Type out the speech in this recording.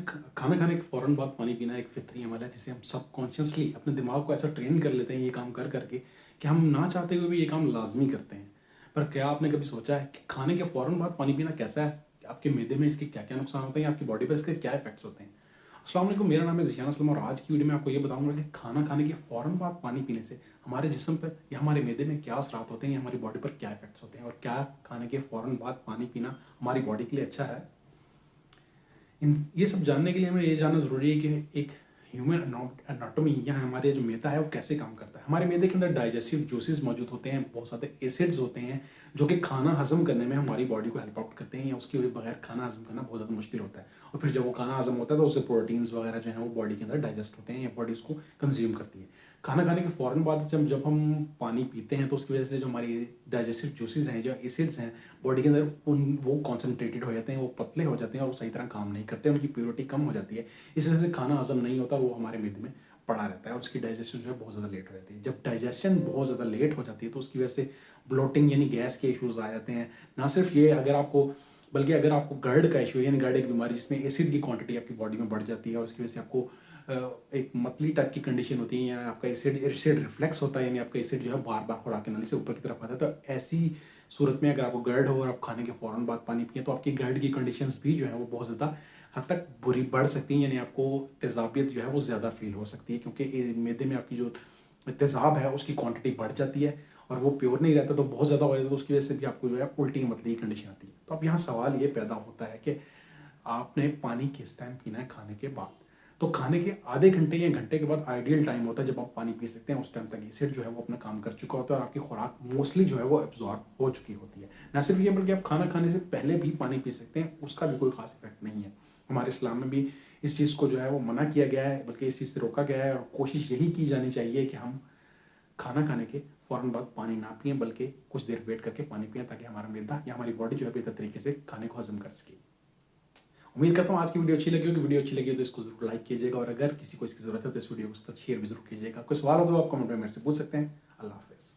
खाना खाने के फ़ौरन बाद पानी पीना एक फ़ितरी अमल है, जिसे हम सबकॉन्शियसली अपने दिमाग को ऐसा ट्रेन कर लेते हैं ये काम कर करके कि हम ना चाहते हुए भी ये काम लाज़मी करते हैं। पर क्या आपने कभी सोचा है कि खाने के फ़ौरन बाद पानी पीना कैसा है? आपके मैदे में इसके क्या-क्या नुकसान होते हैं या आपकी बॉडी पर इसके क्या इफ़ेक्ट्स होते हैं? अस्सलाम वालेकुम, मेरा नाम है ज़ियान असलम और आज की वीडियो में आपको ये बताऊँगा कि खाना खाने के फ़ौरन बाद पानी पीने से हमारे जिस्म पर या हमारे मैदे में क्या असरात होते हैं या हमारी बॉडी पर क्या इफ़ेक्ट्स होते हैं और क्या खाने के फ़ौरन बाद पानी पीना हमारी बॉडी के लिए अच्छा है? इन ये सब जानने के लिए हमें ये जानना ज़रूरी है कि एक ह्यूमन एनाटॉमी या हमारे जो मैदा है वो कैसे काम करता है। हमारे मैदे के अंदर डाइजेस्टिव जूसेस मौजूद होते हैं, बहुत सारे एसिड्स होते हैं जो कि खाना हज़म करने में हमारी बॉडी को हेल्प आउट करते हैं या उसके बगैर खाना हज़म करना बहुत ज़्यादा मुश्किल होता है। और फिर जब वो खाना हज़म होता है तो उससे प्रोटीन्स वगैरह जो हैं वो बॉडी के अंदर डाइजेस्ट होते हैं या बॉडी उसको कंज़्यूम करती है। खाना खाने के फ़ौरन बाद जब जब हम पानी पीते हैं तो उसकी वजह से जो हमारी डाइजेस्टिव जूसेस हैं, जो एसिड्स हैं बॉडी के अंदर वो कॉन्सनट्रेटेड हो जाते हैं, वो पतले हो जाते हैं और वो सही तरह काम नहीं करते, उनकी प्योरिटी कम हो जाती है। इस वजह से खाना हज़म नहीं होता, वो हमारे मैदे में पड़ा रहता है और उसकी डाइजेशन जो है बहुत ज़्यादा लेट हो जाती है। जब डाइजेशन बहुत ज़्यादा लेट हो जाती है तो उसकी वजह से ब्लोटिंग यानी गैस के इश्यूज़ आ जाते हैं। ना सिर्फ ये, अगर आपको GERD का इश्यू है यानी GERD एक बीमारी जिसमें एसिड की क्वांटिटी आपकी बॉडी में बढ़ जाती है और उसकी वजह से आपको एक मतली टाइप की कंडीशन होती है या आपका एसिड रिफ्लेक्स होता है, यानी आपका एसिड जो है बार-बार खुराक की नली से ऊपर की तरफ आता है। तो ऐसी सूरत में अगर आपको GERD हो और आप खाने के फ़ौरन बाद पानी पिएँ तो आपकी GERD की कंडीशंस भी जो है वो बहुत ज़्यादा हद तक बुरी बढ़ सकती हैं, यानी आपको तेज़ाबियत जो है वो ज़्यादा फ़ील हो सकती है क्योंकि मैदे में आपकी जो तेज़ाब है उसकी क्वांटिटी बढ़ जाती है और वो प्योर नहीं रहता, तो बहुत ज़्यादा हो जाता है, तो उसकी वजह से भी आपको जो है उल्टी मतली कंडीशन आती है। तो अब यहाँ सवाल ये पैदा होता है कि आपने पानी किस टाइम पीना है खाने के बाद? तो खाने के आधे घंटे या घंटे के बाद आइडियल टाइम होता है जब आप पानी पी सकते हैं। उस टाइम तक एसिड जो है वो अपना काम कर चुका होता है और आपकी खुराक मोस्टली जो है वो एब्ज़ॉर्ब हो चुकी होती है। ना सिर्फ ये बल्कि आप खाना खाने से पहले भी पानी पी सकते हैं, उसका भी कोई ख़ास इफ़ेक्ट नहीं है। हमारे इस्लाम में भी इस चीज़ को जो है वो मना किया गया है, बल्कि इस चीज़ से रोका गया है और कोशिश यही की जानी चाहिए कि हम खाना खाने के फ़ौरन बाद पानी ना पिएँ, बल्कि कुछ देर वेट करके पानी पिएँ ताकि हमारा मैदा या हमारी बॉडी जो है बेहतर तरीके से खाने को हज़म कर सके। उम्मीद करता हूँ आज की वीडियो अच्छी लगी होगी। वीडियो अच्छी लगी हो तो इसको ज़रूर लाइक कीजिएगा और अगर किसी को इसकी ज़रूरत है तो इस वीडियो को शेयर भी ज़रूर कीजिएगा। कोई सवाल हो तो आप कमेंट में मेरे से पूछ सकते हैं। अल्लाह हाफ़िज़।